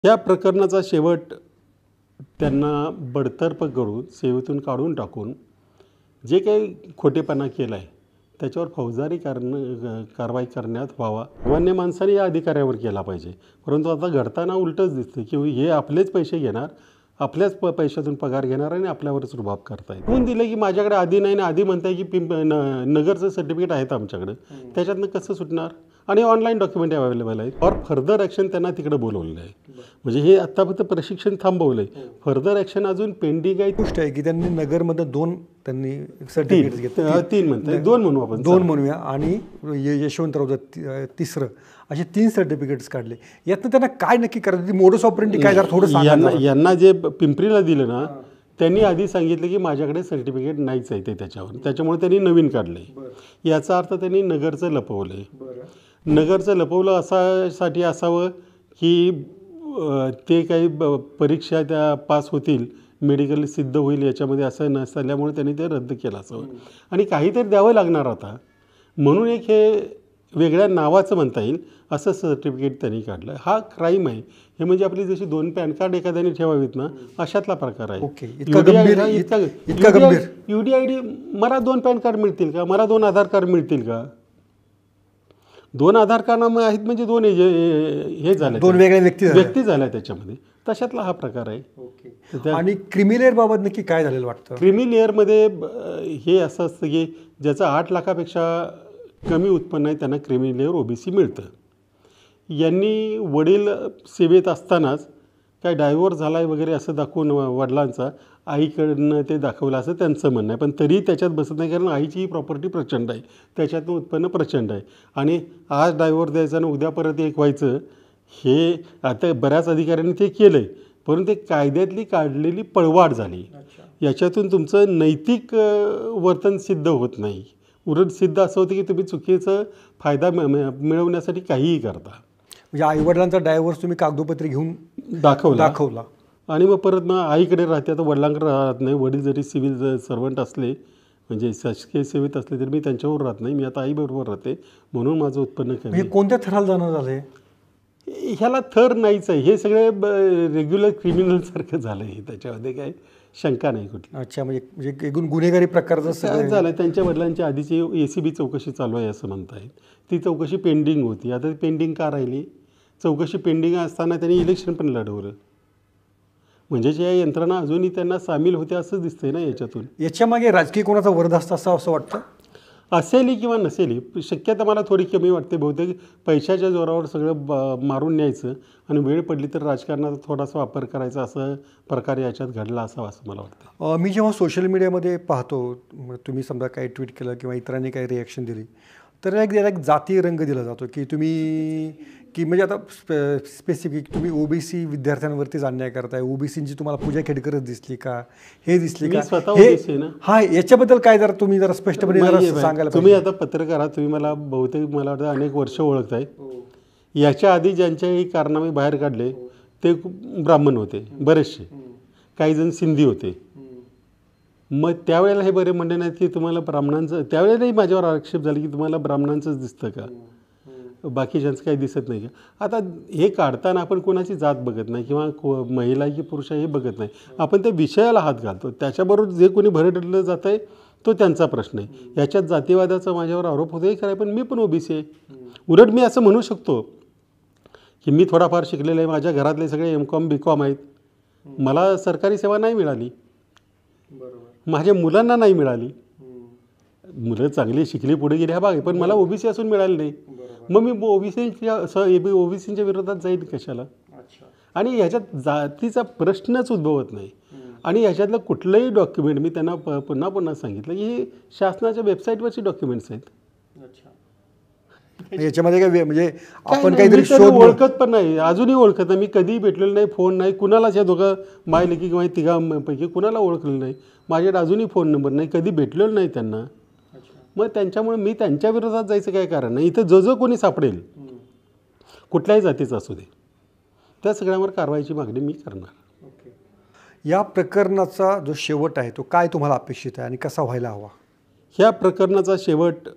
या प्रकरणाचा शेवट त्यांना बडतर्फ करून सेवेतून काढून टाकून जे काही खोटेपणा केला आहे त्याच्यावर फौजदारी कारवाई करण्यात व्हावा. सामान्य माणसाने या अधिकाऱ्यावर केला पाहिजे. परंतु आता घडताना उलटंच दिसतं की हे आपलेच पैसे घेणार, आपल्याच पैशातून पगार घेणार आणि आपल्यावरच रुबाब करतायत. होऊन दिलं की माझ्याकडे आधी नाही ना, आधी म्हणताय की नगरचं सर्टिफिकेट आहेत आमच्याकडे, त्याच्यातनं कसं सुटणार? आणि ऑनलाईन डॉक्युमेंट अवेलेबल आहेत. और फर्दर ॲक्शन त्यांना तिकडे बोलवलेलं आहे. म्हणजे हे आत्ता फक्त प्रशिक्षण थांबवलं आहे, फर्दर ॲक्शन अजून पेंडिंग आहे. गोष्ट आहे की त्यांनी नगरमध्ये त्यांनी सर्टिफिकेट घेतले, 3 म्हणतात, 2 म्हणू आपण, 2 म्हणूया, आणि यशवंतरावचं तिसरं, असे 3 सर्टिफिकेट्स काढले. यातनं त्यांना काय नक्की करायचं, मोडस ऑपरेंडी काय, जरा थोडं सांगा. यांना जे पिंपरीला दिलं ना, त्यांनी आधी सांगितलं की माझ्याकडे सर्टिफिकेट नाहीच आहे ते त्याच्यावर, त्याच्यामुळे त्यांनी नवीन काढले. याचा अर्थ त्यांनी नगरचं लपवलं आहे. नगरचं लपवलं असासाठी असावं की ते काही परीक्षा त्या पास होतील, मेडिकल सिद्ध होईल याच्यामध्ये, असं नसल्यामुळे त्यांनी ते रद्द केलं असावं. आणि काहीतरी द्यावं लागणार आता, म्हणून एक हे वेगळ्या नावाचं म्हणता येईल असं सर्टिफिकेट त्यांनी काढलं. हा क्राईम आहे. हे म्हणजे आपली जशी 2 पॅन कार्ड एखाद्याने ठेवावीत ना, अशातला प्रकार आहे. UDID, मला 2 पॅन कार्ड मिळतील का? मला 2 आधार कार्ड मिळतील का? 2 आधार कार्ड आहेत म्हणजे 2 हे झाले, 2 वेगळ्या व्यक्ती झाल्या त्याच्यामध्ये. तशातला हा प्रकार आहे. आणि क्रिमी लेअर बाबत नक्की काय झालेलं वाटतं? क्रिमी लेअरमध्ये हे असं असतं की ज्याचं 8 लाखापेक्षा कमी उत्पन्न आहे त्यांना क्रिमी लेअर OBC मिळतं. यांनी वडील सेवेत असतानाच काय डायव्होर्स झाला आहे वगैरे असं दाखवून वडिलांचा आईकडनं ते दाखवलं असं त्यांचं म्हणणं आहे. पण तरी त्याच्यात बसत नाही, कारण आईचीही प्रॉपर्टी प्रचंड आहे, त्याच्यातून उत्पन्न प्रचंड आहे. आणि आज डायव्होर्स द्यायचं आणि उद्या परत एक व्हायचं, हे आता बऱ्याच अधिकाऱ्यांनी ते केलं आहे, परंतु ते कायद्यातली काढलेली पळवाट झाली. याच्यातून तुमचं नैतिक वर्तन सिद्ध होत नाही. उलट सिद्ध असं होतं की तुम्ही चुकीचं फायदा मिळवण्यासाठी काहीही करता. म्हणजे आईवडिलांचा डायव्होर्स तुम्ही कागदोपत्री घेऊन दाखवला आणि मग परत मग आईकडे राहते. आता वडिलांकडे राहत नाही. वडील जरी सिव्हिल सर्वंट असले, म्हणजे शासकीय सेवेत असले, तरी मी त्यांच्यावर राहत नाही, मी आता आईबरोबर राहते, म्हणून माझं उत्पन्न कमी. हे कोणत्या थराला जाणं झालं? ह्याला थर नाहीच आहे. हे सगळे रेग्युलर क्रिमिनलसारखं झालं आहे, त्याच्यामध्ये काही शंका नाही कुठली. अच्छा, म्हणजे एकूण गुन्हेगारी प्रकारचं झालं. त्यांच्या वडिलांची आधीची ACB चौकशी चालू आहे असं म्हणतायत. ती चौकशी पेंडिंग होती. आता ती पेंडिंग का राहिली? चौकशी पेंडिंग असताना त्यांनी इलेक्शन पण लढवलं. म्हणजे या यंत्रणा अजूनही त्यांना सामील होत्या असं दिसतंय ना याच्यातून. याच्यामागे राजकीय कोणाचा वरदहस्त असं वाटतं? असेलही किंवा नसेलही, शक्यता मला थोडी कमी वाटते. बहुतेक पैशाच्या जोरावर सगळं मारून न्यायचं आणि वेळ पडली तर राजकारणाचा थोडासा वापर करायचा, असं प्रकार याच्यात घडला असावा असं मला वाटतं. मी जेव्हा सोशल मीडियामध्ये पाहतो, तुम्ही समजा काही ट्विट केलं किंवा इतरांनी काही रिॲक्शन दिली, तर एक जातीय रंग दिला जातो की तुम्ही म्हणजे आता स्पेसिफिक तुम्ही OBC विद्यार्थ्यांवरतीच अन्याय करताय, OBCची तुम्हाला पूजा खेडकरच दिसली का, हे दिसली का? हा, याच्याबद्दल काय जरा तुम्ही जरा स्पष्टपणे सांगायला. तुम्ही आता पत्रकार आहात, तुम्ही मला बहुतेक मला वाटतं अनेक वर्ष ओळखताय. याच्या आधी ज्यांच्याही कारनामे बाहेर काढले ते ब्राह्मण होते बरेचसे, काही जण सिंधी होते. मग त्यावेळेला हे बरे म्हणले नाहीत की तुम्हाला ब्राह्मणांचं, त्यावेळेलाही माझ्यावर आक्षेप झाले की तुम्हाला ब्राह्मणांचंच दिसतं का, बाकीच्यांचं काही दिसत नाही का? आता हे काढताना आपण कोणाची जात बघत नाही किंवा महिला की पुरुष हे बघत नाही, आपण त्या विषयाला हात घालतो. त्याच्याबरोबर जे कोणी भरडलं जात आहे तो त्यांचा प्रश्न आहे. याच्यात जातीवादाचा माझ्यावर आरोप होतोय खरं, पण मी पण OBC आहे. उलट मी असं म्हणू शकतो की मी थोडाफार शिकलेलं आहे, माझ्या घरातले सगळे MCOM BCOM आहेत, मला सरकारी सेवा नाही मिळाली, माझ्या मुलांना नाही मिळाली. मुलं चांगली शिकली पुढे गेली हा भाग आहे, पण मला OBC असून मिळाली नाही. मग मी OBCच्या विरोधात जाईल कशाला? आणि ह्याच्यात जातीचा प्रश्नच उद्भवत नाही. आणि ह्याच्यातलं कुठलंही डॉक्युमेंट मी त्यांना पुन्हा पुन्हा सांगितलं की हे शासनाच्या वेबसाईटवरचे डॉक्युमेंट्स आहेत. याच्यामध्ये काय म्हणजे आपण काहीतरी ओळखत पण नाही, अजूनही ओळखत नाही. मी कधीही भेटलेलं नाही, फोन नाही कुणालाच. या दोघं मायलेकी किंवा तिघांपैकी कुणाला ओळखलेलं नाही. माझ्याकडे अजूनही फोन नंबर नाही, कधी भेटलेलं नाही त्यांना. मग त्यांच्यामुळे मी त्यांच्या विरोधात जायचं काही कारण नाही. इथं जो कोणी सापडेल, कुठल्याही जातीचं असू दे, त्या सगळ्यांवर कारवाईची मागणी मी करणार. या प्रकरणाचा जो शेवट आहे तो काय तुम्हाला अपेक्षित आहे आणि कसा व्हायला हवा? ह्या प्रकरणाचा शेवट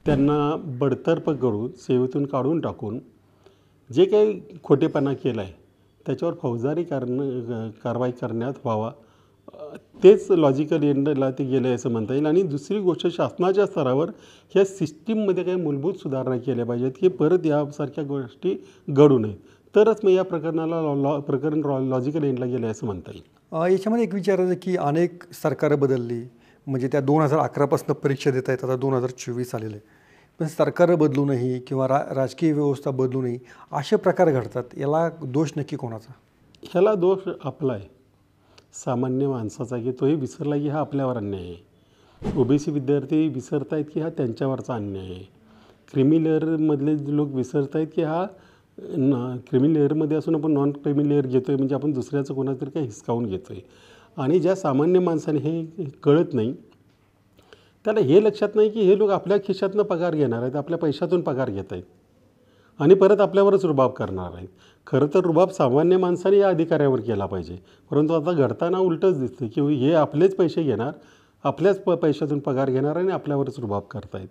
त्यांना बडतर्फ करून सेवेतून काढून टाकून जे काही खोटेपणा केला आहे त्याच्यावर फौजदारी कारवाई करण्यात व्हावा. तेच लॉजिकल एंडला ते गेले असं म्हणता येईल. आणि दुसरी गोष्ट, शासनाच्या स्तरावर ह्या सिस्टीममध्ये काही मूलभूत सुधारणा केल्या पाहिजेत की परत यासारख्या गोष्टी घडू नयेत. तरच मग या प्रकरणाला प्रकरण लॉजिकल एंडला गेले असं म्हणता येईल. याच्यामध्ये एक विचारायचं की अनेक सरकारं बदलली, म्हणजे त्या 2011पासून परीक्षा देत आहेत, आता 2024 आलेलं आहे, पण सरकारं बदलूनही किंवा राजकीय व्यवस्था बदलूनही असे प्रकार घडतात. याला दोष नक्की कोणाचा? ह्याला दोष आपला आहे, सामान्य माणसाचा, की तोही विसरला की हा आपल्यावर अन्याय आहे. ओबीसी विद्यार्थी विसरत आहेत की हा त्यांच्यावरचा अन्याय आहे. क्रिमी लेअरमधले लोक विसरत आहेत की हा क्रिमी लेअरमध्ये असून आपण नॉन क्रिमी लेअर घेतो आहे, म्हणजे आपण दुसऱ्याचं कोणाचं तरी काही हिसकावून घेतो आहे. आणि ज्या सामान्य माणसाने हे कळत नाही, त्याला हे लक्षात नाही की हे लोक आपल्या खिशातनं पगार घेणार आहेत, आपल्या पैशातून पगार घेत आहेत आणि परत आपल्यावरच रुबाब करणार आहेत. खरं तर रुबाब सामान्य माणसाने या अधिकाऱ्यावर केला पाहिजे, परंतु आता घडताना उलटंच दिसतं की हे आपलेच पैसे घेणार, आपल्याच पैशातून पगार घेणार आणि आपल्यावरच रुबाब करतायत.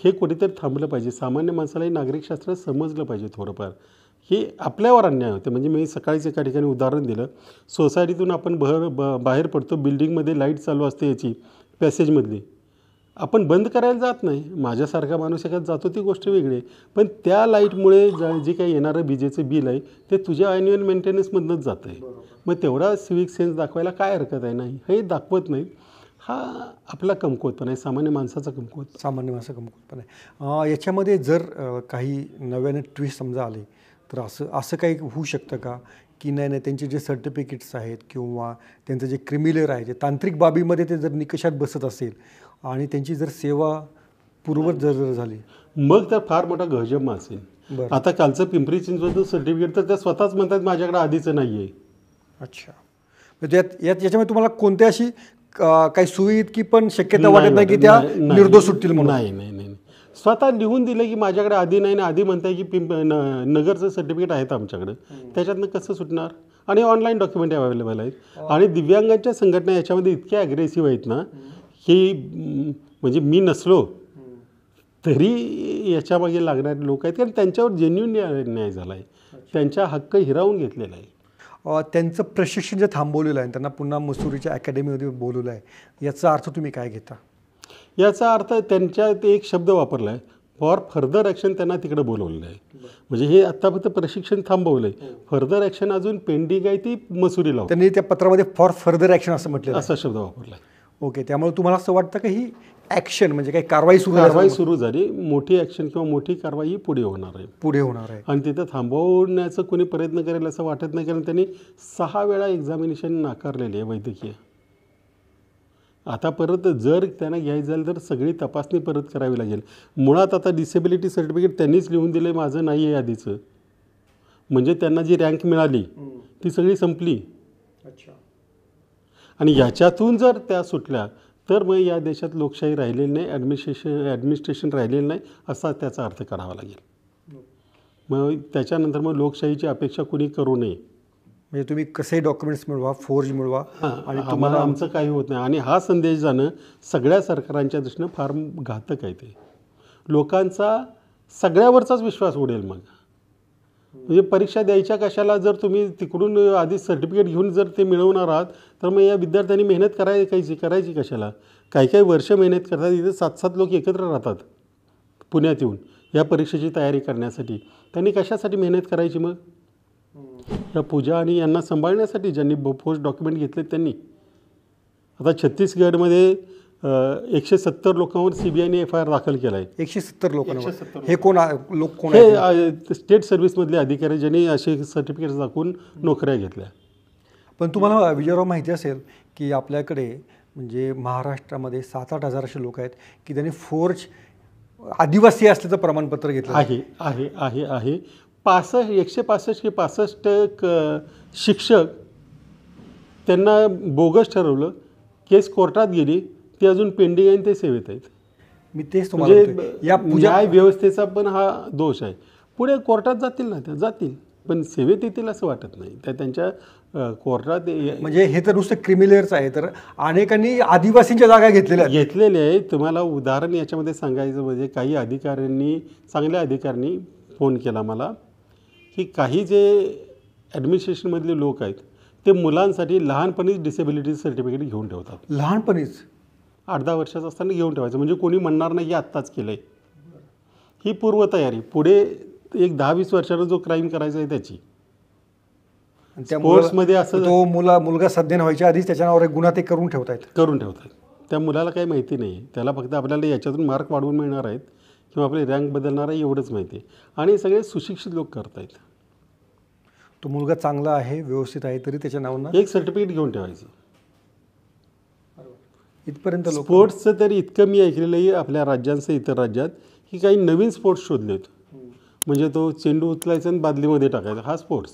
हे कुठेतरी थांबलं पाहिजे. सामान्य माणसालाही नागरिकशास्त्र समजलं पाहिजे थोडंफार. हे आपल्यावर अन्याय होते. म्हणजे मी सकाळीच एका ठिकाणी उदाहरण दिलं, सोसायटीतून आपण बाहेर पडतो, बिल्डिंगमध्ये लाईट चालू असते याची पॅसेजमधली, आपण बंद करायला जात नाही, माझ्यासारखा माणूस एखादा जातो ती गोष्ट वेगळी आहे, पण त्या लाईटमुळे जे काही येणारं विजेचं बिल आहे ते तुझ्या ॲन्युअल मेंटेनन्समधनंच जातं आहे. मग तेवढा सिविक सेन्स दाखवायला काय हरकत आहे? नाही, हे दाखवत नाही. हा आपला कमकुवतपणा आहे, सामान्य माणसाचा कमकुवत. सामान्य माणसं कमकुवतपणा आहे. याच्यामध्ये जर काही नव्याने ट्विस्ट समजा आले तर असं काही होऊ शकतं का की नाही त्यांचे जे सर्टिफिकेट्स आहेत किंवा त्यांचं जे क्रिमिलेअर आहे, जे तांत्रिक बाबीमध्ये ते जर निकषात बसत असेल आणि त्यांची जर सेवा पूर्ववत जर झाली, मग तर फार मोठा गजब असेल. आता कालचं पिंपरी चिंचवडचं सर्टिफिकेट तर त्या स्वतःच म्हणतात माझ्याकडे आधीचं नाही आहे. अच्छा, म्हणजे याच्यामध्ये तुम्हाला कोणत्या अशी काही सुविधा की पण शक्यता वाटत नाही की त्या निर्दोष सुटतील म्हणून? नाही नाही नाही, स्वतः लिहून दिलं की माझ्याकडे आधी नाही ना, आधी म्हणताय की नगरचं सर्टिफिकेट आहेत आमच्याकडं, त्याच्यातनं कसं सुटणार? आणि ऑनलाईन डॉक्युमेंट अवेलेबल आहेत. आणि दिव्यांगांच्या संघटना याच्यामध्ये इतक्या ॲग्रेसिव्ह आहेत ना की म्हणजे मी नसलो तरी याच्यामागे लागणारे लोक आहेत, कारण त्यांच्यावर जेन्युइन न्याय झाला आहे, त्यांचा हक्क हिरावून घेतलेला आहे. त्यांचं प्रशिक्षण जे थांबवलेलं आहे, त्यांना पुन्हा मसुरीच्या अकॅडमीमध्ये बोलवलं आहे, याचा अर्थ तुम्ही काय घेता? याचा अर्थ त्यांच्या ते एक शब्द वापरला आहे, फॉर फर्दर ॲक्शन त्यांना तिकडे बोलवलेलं आहे. म्हणजे हे आत्ता फक्त प्रशिक्षण थांबवलं आहे, फर्दर ॲक्शन अजून पेंडिंग आहे, ती मसुरीला. त्यांनी त्या पत्रामध्ये फॉर फर्दर ॲक्शन असं म्हटलं, असा शब्द वापरला आहे. ओके, त्यामुळे तुम्हाला असं वाटतं की ही ॲक्शन म्हणजे काही कारवाई सुरू झाली, मोठी ॲक्शन किंवा मोठी कारवाई ही पुढे होणार आहे. आणि तिथं थांबवण्याचं कोणी प्रयत्न करेल असं वाटत नाही, कारण त्यांनी 6 वेळा एक्झामिनेशन नाकारलेली आहे वैद्यकीय. आता परत जर त्यांना घ्यायचं झालं तर सगळी तपासणी परत करावी लागेल. मुळात आता डिसेबिलिटी सर्टिफिकेट त्यांनीच लिहून दिलं माझं नाही आहे आधीचं, म्हणजे त्यांना जी रँक मिळाली ती सगळी संपली. अच्छा, आणि याच्यातून जर त्या सुटल्या तर मग या देशात लोकशाही राहिलेली नाही, ॲडमिनिस्ट्रेशन राहिलेलं नाही असा त्याचा अर्थ काढावा लागेल. मग त्याच्यानंतर मग लोकशाहीची अपेक्षा कुणी करू नये. म्हणजे तुम्ही कसे डॉक्युमेंट्स मिळवा, फोर्ज मिळवा, आणि तुम्हाला आमचं काही होत नाही. आणि हा संदेश जाणं सगळ्या सरकारांच्या दृष्टीनं फार घातक आहे. ते लोकांचा सगळ्यावरचाच विश्वास उडेल. मग म्हणजे परीक्षा द्यायच्या कशाला, जर तुम्ही तिकडून आधी सर्टिफिकेट घेऊन जर ते मिळवणार आहात तर मग या विद्यार्थ्यांनी मेहनत करायची कशाला? काही वर्ष मेहनत करतात. इथे 7-7 लोक एकत्र राहतात पुण्यात येऊन या परीक्षेची तयारी करण्यासाठी. त्यांनी कशासाठी मेहनत करायची? मग या पूजा आणि यांना सांभाळण्यासाठी ज्यांनी पोस्ट डॉक्युमेंट घेतले त्यांनी. आता छत्तीसगडमध्ये 170 लोकांवर CBIने FIR दाखल केला आहे. 170 लोकांवर. हे लोक कोण हे स्टेट सर्व्हिसमधले अधिकारी ज्यांनी असे सर्टिफिकेट्स दाखवून नोकऱ्या घेतल्या. पण तुम्हाला विजयराव माहिती असेल की आपल्याकडे म्हणजे महाराष्ट्रामध्ये 7-8 हजार असे लोक आहेत की त्यांनी फोर्ज आदिवासी असल्याचं प्रमाणपत्र घेतलं आहे. 165 की 65 शिक्षक त्यांना बोगस ठरवलं, केस कोर्टात गेली, ती अजून पेंडिंग आहे, ते सेवेत आहेत. मी तेच तुम्हाला या न्याय व्यवस्थेचा पण हा दोष आहे. पुढे कोर्टात जातील ना, त्या जातील, पण सेवेत येतील असं वाटत नाही. त्या त्यांच्या कोर्टात म्हणजे हे तर नुसतं क्रिमिलेअरचं आहे, तर अनेकांनी आदिवासींच्या जागा घेतलेल्या आहे. तुम्हाला उदाहरण याच्यामध्ये सांगायचं म्हणजे काही अधिकाऱ्यांनी, चांगल्या अधिकाऱ्यांनी फोन केला मला की काही जे ॲडमिनिस्ट्रेशनमधले लोक आहेत ते मुलांसाठी लहानपणीच डिसेबिलिटी सर्टिफिकेट घेऊन ठेवतात. लहानपणीच 8-10 वर्षाचं असताना घेऊन ठेवायचं, म्हणजे कोणी म्हणणार नाही की आत्ताच केलं आहे. ही पूर्वतयारी, पुढे एक 10-20 वर्षानं जो क्राईम करायचा आहे त्याची. आणि त्या स्पोर्ट्समध्ये असं तो मुलगा सज्ञान व्हायच्या आधीच त्याच्या नावावर एक गुन्हा ते करून ठेवतायत. त्या मुलाला काही माहिती नाही आहे. त्याला फक्त आपल्याला याच्यातून मार्क वाढवून मिळणार आहेत किंवा आपली रँक बदलणार आहे एवढंच माहिती आहे. आणि हे सगळे सुशिक्षित लोक करत आहेत. तो मुलगा चांगला आहे, व्यवस्थित आहे, तरी त्याच्या नावानं एक सर्टिफिकेट घेऊन ठेवायचं. इथपर्यंत लोक. स्पोर्ट्सचं तर इतकं मी ऐकलेलं आहे आपल्या राज्यांचं, इतर राज्यात, की काही नवीन स्पोर्ट्स शोधलेत. म्हणजे तो चेंडू उचलायचा आणि बादलीमध्ये टाकायचा, हा स्पोर्ट्स.